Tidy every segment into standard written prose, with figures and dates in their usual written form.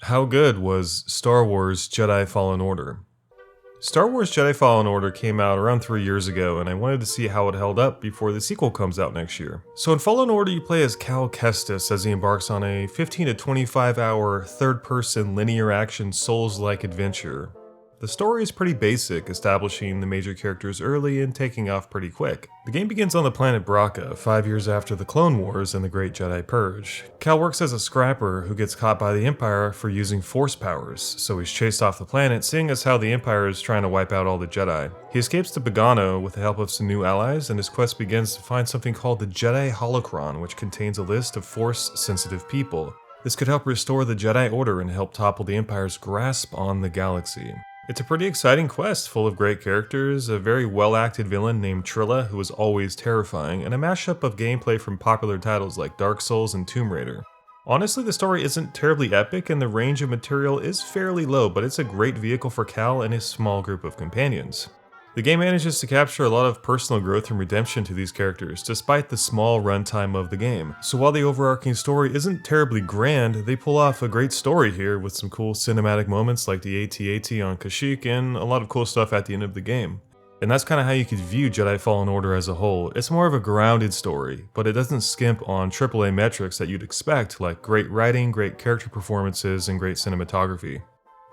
How good was Star Wars Jedi Fallen Order? Star Wars Jedi Fallen Order came out around 3 years ago, and I wanted to see how it held up before the sequel comes out next year. So in Fallen Order, you play as Cal Kestis as he embarks on a 15 to 25 hour third-person linear action Souls-like adventure. The story is pretty basic, establishing the major characters early and taking off pretty quick. The game begins on the planet Bracca, 5 years after the Clone Wars and the Great Jedi Purge. Cal works as a scrapper who gets caught by the Empire for using Force powers, so he's chased off the planet, seeing as how the Empire is trying to wipe out all the Jedi. He escapes to Bogano with the help of some new allies, and his quest begins to find something called the Jedi Holocron, which contains a list of Force-sensitive people. This could help restore the Jedi Order and help topple the Empire's grasp on the galaxy. It's a pretty exciting quest full of great characters, a very well-acted villain named Trilla who is always terrifying, and a mashup of gameplay from popular titles like Dark Souls and Tomb Raider. Honestly, the story isn't terribly epic and the range of material is fairly low, but it's a great vehicle for Cal and his small group of companions. The game manages to capture a lot of personal growth and redemption to these characters, despite the small runtime of the game. So while the overarching story isn't terribly grand, they pull off a great story here with some cool cinematic moments like the AT-AT on Kashyyyk and a lot of cool stuff at the end of the game. And that's kind of how you could view Jedi Fallen Order as a whole. It's more of a grounded story, but it doesn't skimp on AAA metrics that you'd expect, like great writing, great character performances, and great cinematography.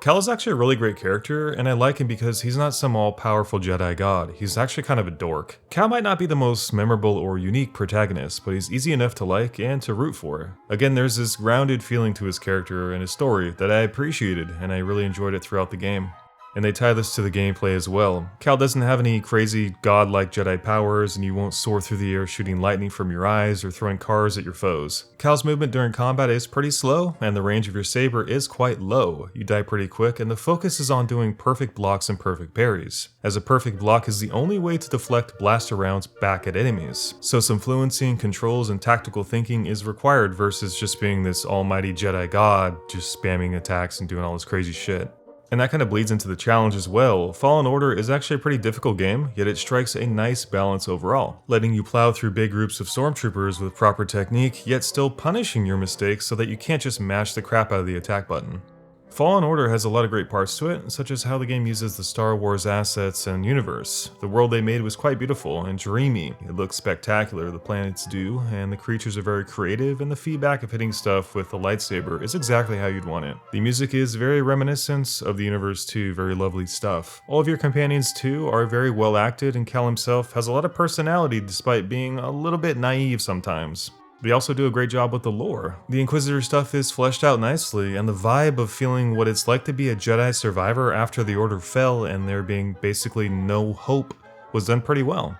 Cal is actually a really great character, and I like him because he's not some all-powerful Jedi god, he's actually kind of a dork. Cal might not be the most memorable or unique protagonist, but he's easy enough to like and to root for. Again, there's this grounded feeling to his character and his story that I appreciated, and I really enjoyed it throughout the game. And they tie this to the gameplay as well. Cal doesn't have any crazy godlike Jedi powers, and you won't soar through the air shooting lightning from your eyes or throwing cars at your foes. Cal's movement during combat is pretty slow, and the range of your saber is quite low. You die pretty quick, and the focus is on doing perfect blocks and perfect parries, as a perfect block is the only way to deflect blaster rounds back at enemies. So some fluency in controls and tactical thinking is required versus just being this almighty Jedi god, just spamming attacks and doing all this crazy shit. And that kind of bleeds into the challenge as well. Fallen Order is actually a pretty difficult game, yet it strikes a nice balance overall, letting you plow through big groups of stormtroopers with proper technique, yet still punishing your mistakes so that you can't just mash the crap out of the attack button. Fallen Order has a lot of great parts to it, such as how the game uses the Star Wars assets and universe. The world they made was quite beautiful and dreamy. It looks spectacular, the planets do, and the creatures are very creative, and the feedback of hitting stuff with the lightsaber is exactly how you'd want it. The music is very reminiscent of the universe too, very lovely stuff. All of your companions too are very well acted, and Cal himself has a lot of personality despite being a little bit naive sometimes. They also do a great job with the lore. The Inquisitor stuff is fleshed out nicely, and the vibe of feeling what it's like to be a Jedi survivor after the Order fell and there being basically no hope was done pretty well.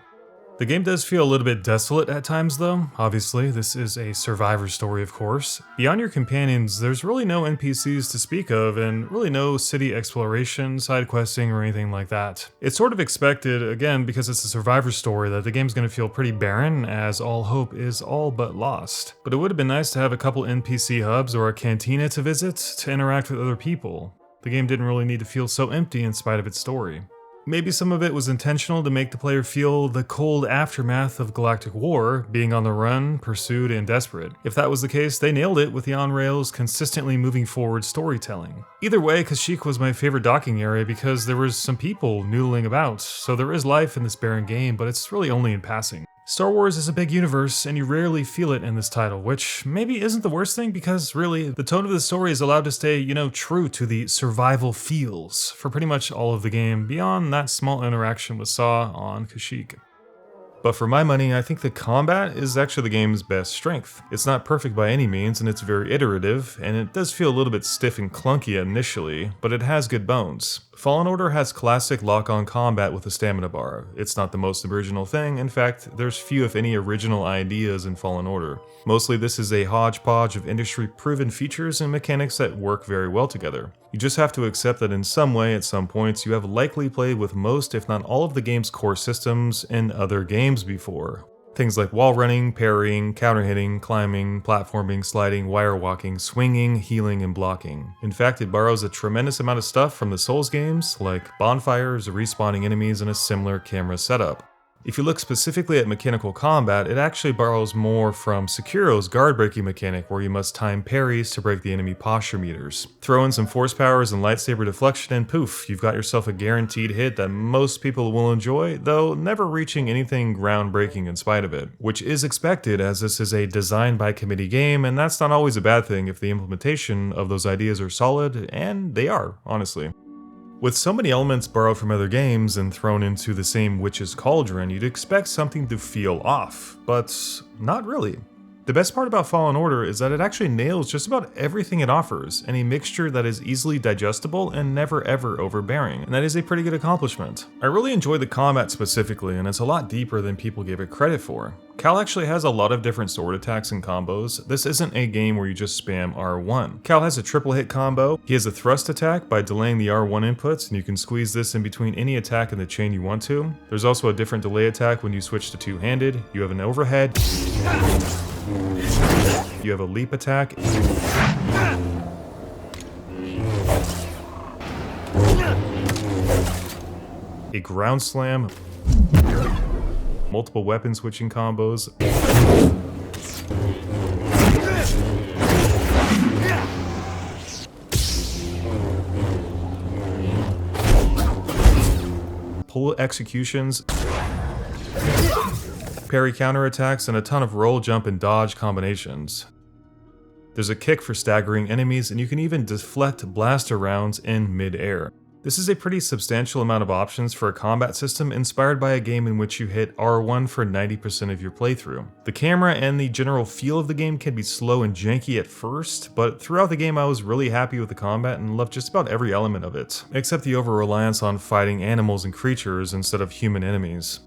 The game does feel a little bit desolate at times though. Obviously, this is a survivor story of course. Beyond your companions, there's really no NPCs to speak of and really no city exploration, side questing, or anything like that. It's sort of expected, again because it's a survivor story, that the game's going to feel pretty barren as all hope is all but lost. But it would have been nice to have a couple NPC hubs or a cantina to visit to interact with other people. The game didn't really need to feel so empty in spite of its story. Maybe some of it was intentional to make the player feel the cold aftermath of Galactic War, being on the run, pursued, and desperate. If that was the case, they nailed it with the on-rails, consistently moving forward storytelling. Either way, Kashyyyk was my favorite docking area because there was some people noodling about, so there is life in this barren game, but it's really only in passing. Star Wars is a big universe, and you rarely feel it in this title, which maybe isn't the worst thing because really, the tone of the story is allowed to stay, true to the survival feels for pretty much all of the game, beyond that small interaction with Saw on Kashyyyk. But for my money, I think the combat is actually the game's best strength. It's not perfect by any means, and it's very iterative, and it does feel a little bit stiff and clunky initially, but it has good bones. Fallen Order has classic lock-on combat with a stamina bar. It's not the most original thing, in fact, there's few if any original ideas in Fallen Order. Mostly this is a hodgepodge of industry-proven features and mechanics that work very well together. You just have to accept that in some way, at some points, you have likely played with most, if not all of the game's core systems in other games before. Things like wall running, parrying, counter-hitting, climbing, platforming, sliding, wire walking, swinging, healing, and blocking. In fact, it borrows a tremendous amount of stuff from the Souls games, like bonfires, respawning enemies, and a similar camera setup. If you look specifically at mechanical combat, it actually borrows more from Sekiro's guard breaking mechanic where you must time parries to break the enemy posture meters. Throw in some force powers and lightsaber deflection and poof, you've got yourself a guaranteed hit that most people will enjoy, though never reaching anything groundbreaking in spite of it. Which is expected as this is a design by committee game, and that's not always a bad thing if the implementation of those ideas are solid, and they are, honestly. With so many elements borrowed from other games and thrown into the same witch's cauldron, you'd expect something to feel off, but not really. The best part about Fallen Order is that it actually nails just about everything it offers, in a mixture that is easily digestible and never ever overbearing, and that is a pretty good accomplishment. I really enjoy the combat specifically, and it's a lot deeper than people give it credit for. Cal actually has a lot of different sword attacks and combos. This isn't a game where you just spam R1. Cal has a triple hit combo. He has a thrust attack by delaying the R1 inputs, and you can squeeze this in between any attack in the chain you want to. There's also a different delay attack when you switch to two-handed. You have an overhead. You have a leap attack. A ground slam. Multiple weapon switching combos. Pull executions. Parry counterattacks, and a ton of roll, jump, and dodge combinations. There's a kick for staggering enemies, and you can even deflect blaster rounds in mid-air. This is a pretty substantial amount of options for a combat system inspired by a game in which you hit R1 for 90% of your playthrough. The camera and the general feel of the game can be slow and janky at first, but throughout the game I was really happy with the combat and loved just about every element of it, except the over-reliance on fighting animals and creatures instead of human enemies.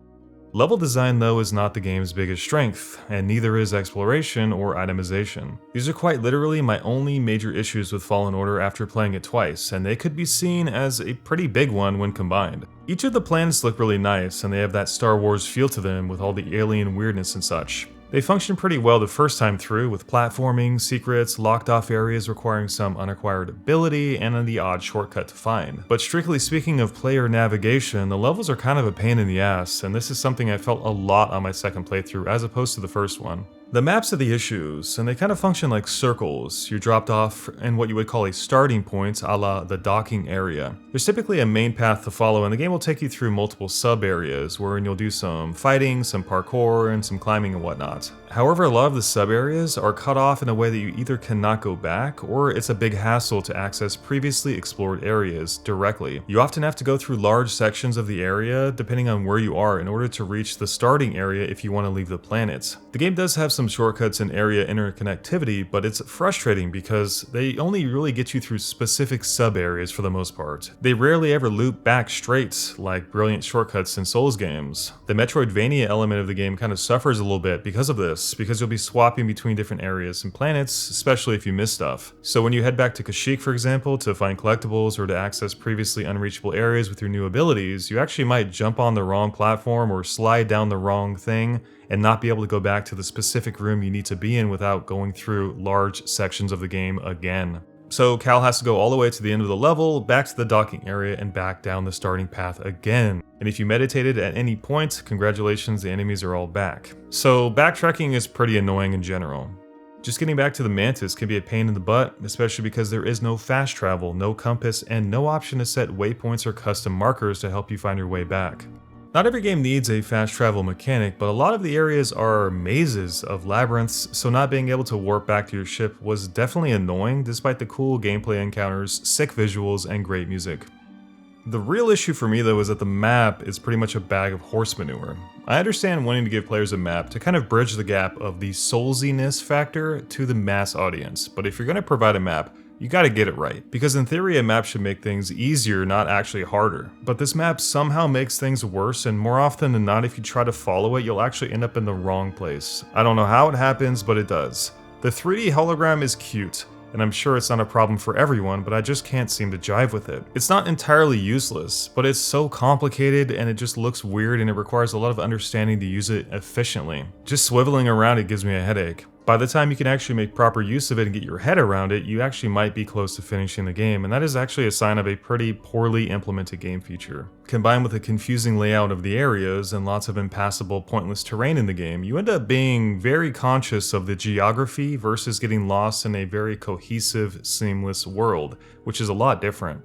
Level design though is not the game's biggest strength, and neither is exploration or itemization. These are quite literally my only major issues with Fallen Order after playing it twice, and they could be seen as a pretty big one when combined. Each of the planets look really nice, and they have that Star Wars feel to them with all the alien weirdness and such. They function pretty well the first time through, with platforming, secrets, locked off areas requiring some unacquired ability, and the odd shortcut to find. But strictly speaking of player navigation, the levels are kind of a pain in the ass, and this is something I felt a lot on my second playthrough as opposed to the first one. The maps are the issues, and they kind of function like circles. You're dropped off in what you would call a starting point, a la the docking area. There's typically a main path to follow, and the game will take you through multiple sub-areas, wherein you'll do some fighting, some parkour, and some climbing and whatnot. However, a lot of the sub-areas are cut off in a way that you either cannot go back, or it's a big hassle to access previously explored areas directly. You often have to go through large sections of the area, depending on where you are, in order to reach the starting area if you want to leave the planet. The game does have some shortcuts and area interconnectivity, but it's frustrating because they only really get you through specific sub-areas for the most part. They rarely ever loop back straight, like brilliant shortcuts in Souls games. The Metroidvania element of the game kind of suffers a little bit because of this, because you'll be swapping between different areas and planets, especially if you miss stuff. So when you head back to Kashyyyk, for example, to find collectibles or to access previously unreachable areas with your new abilities, you actually might jump on the wrong platform or slide down the wrong thing, and not be able to go back to the specific room you need to be in without going through large sections of the game again. So Cal has to go all the way to the end of the level, back to the docking area, and back down the starting path again. And if you meditated at any point, congratulations, the enemies are all back. So backtracking is pretty annoying in general. Just getting back to the Mantis can be a pain in the butt, especially because there is no fast travel, no compass, and no option to set waypoints or custom markers to help you find your way back. Not every game needs a fast travel mechanic, but a lot of the areas are mazes of labyrinths, so not being able to warp back to your ship was definitely annoying despite the cool gameplay encounters, sick visuals, and great music. The real issue for me though is that the map is pretty much a bag of horse manure. I understand wanting to give players a map to kind of bridge the gap of the soulsiness factor to the mass audience, but if you're going to provide a map, you gotta get it right, because in theory a map should make things easier, not actually harder. But this map somehow makes things worse, and more often than not if you try to follow it, you'll actually end up in the wrong place. I don't know how it happens, but it does. The 3D hologram is cute, and I'm sure it's not a problem for everyone, but I just can't seem to jive with it. It's not entirely useless, but it's so complicated and it just looks weird and it requires a lot of understanding to use it efficiently. Just swiveling around it gives me a headache. By the time you can actually make proper use of it and get your head around it, you actually might be close to finishing the game, and that is actually a sign of a pretty poorly implemented game feature. Combined with a confusing layout of the areas and lots of impassable, pointless terrain in the game, you end up being very conscious of the geography versus getting lost in a very cohesive, seamless world, which is a lot different.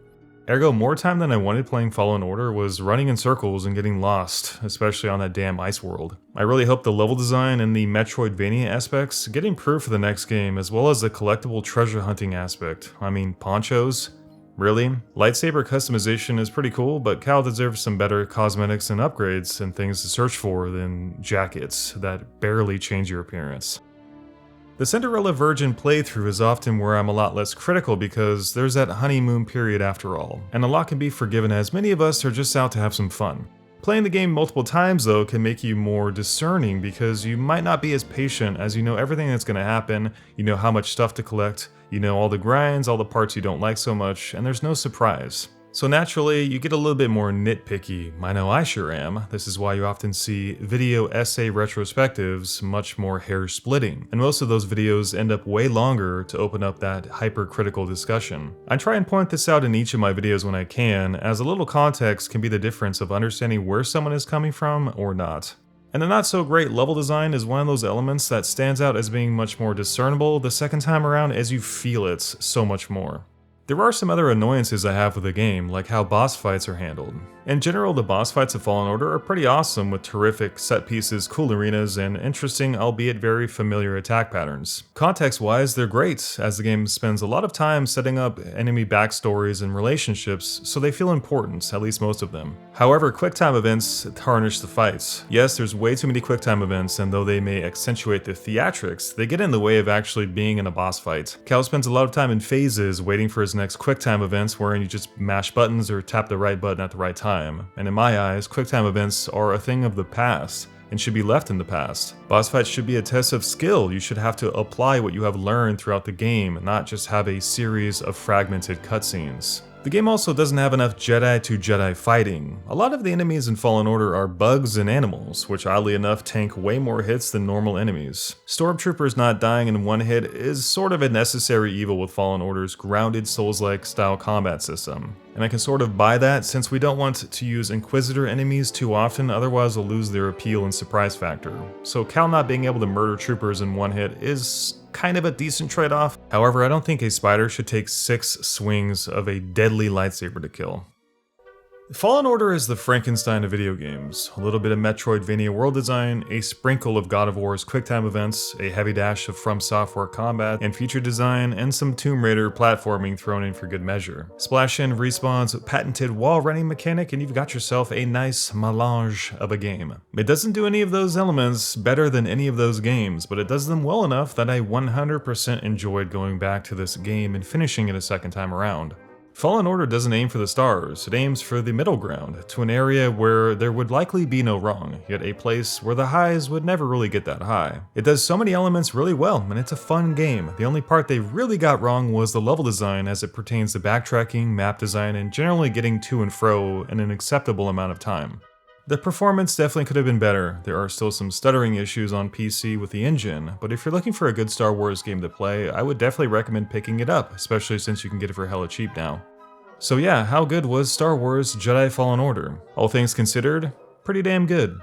Ergo, more time than I wanted playing Fallen Order was running in circles and getting lost, especially on that damn ice world. I really hope the level design and the Metroidvania aspects get improved for the next game, as well as the collectible treasure hunting aspect. I mean, ponchos? Really? Lightsaber customization is pretty cool, but Cal deserves some better cosmetics and upgrades and things to search for than jackets that barely change your appearance. The Cinderella Virgin playthrough is often where I'm a lot less critical because there's that honeymoon period after all, and a lot can be forgiven as many of us are just out to have some fun. Playing the game multiple times though can make you more discerning because you might not be as patient as you know everything that's going to happen, you know how much stuff to collect, you know all the grinds, all the parts you don't like so much, and there's no surprise. So naturally, you get a little bit more nitpicky. I know I sure am. This is why you often see video essay retrospectives much more hair-splitting, and most of those videos end up way longer to open up that hypercritical discussion. I try and point this out in each of my videos when I can, as a little context can be the difference of understanding where someone is coming from or not. And the not so great level design is one of those elements that stands out as being much more discernible the second time around as you feel it so much more. There are some other annoyances I have with the game, like how boss fights are handled. In general, the boss fights of Fallen Order are pretty awesome with terrific set pieces, cool arenas, and interesting, albeit very familiar attack patterns. Context-wise, they're great, as the game spends a lot of time setting up enemy backstories and relationships, so they feel important, at least most of them. However, Quicktime events tarnish the fights. Yes, there's way too many Quicktime events, and though they may accentuate the theatrics, they get in the way of actually being in a boss fight. Cal spends a lot of time in phases waiting for his next Quicktime events wherein you just mash buttons or tap the right button at the right time. And in my eyes, Quicktime events are a thing of the past and should be left in the past. Boss fights should be a test of skill. You should have to apply what you have learned throughout the game, not just have a series of fragmented cutscenes. The game also doesn't have enough Jedi to Jedi fighting. A lot of the enemies in Fallen Order are bugs and animals, which oddly enough tank way more hits than normal enemies. Stormtroopers not dying in one hit is sort of a necessary evil with Fallen Order's grounded Souls-like style combat system. And I can sort of buy that since we don't want to use Inquisitor enemies too often, otherwise they'll lose their appeal and surprise factor. So Cal not being able to murder troopers in one hit is kind of a decent trade-off. However, I don't think a spider should take 6 swings of a deadly lightsaber to kill. Fallen Order is the Frankenstein of video games. A little bit of Metroidvania world design, a sprinkle of God of War's Quicktime events, a heavy dash of From Software combat and feature design, and some Tomb Raider platforming thrown in for good measure. Splash in Respawn's patented wall running mechanic and you've got yourself a nice melange of a game. It doesn't do any of those elements better than any of those games, but it does them well enough that I 100% enjoyed going back to this game and finishing it a second time around. Fallen Order doesn't aim for the stars, it aims for the middle ground, to an area where there would likely be no wrong, yet a place where the highs would never really get that high. It does so many elements really well, and it's a fun game. The only part they really got wrong was the level design as it pertains to backtracking, map design, and generally getting to and fro in an acceptable amount of time. The performance definitely could have been better. There are still some stuttering issues on PC with the engine, but if you're looking for a good Star Wars game to play, I would definitely recommend picking it up, especially since you can get it for hella cheap now. So yeah, how good was Star Wars Jedi Fallen Order? All things considered, pretty damn good.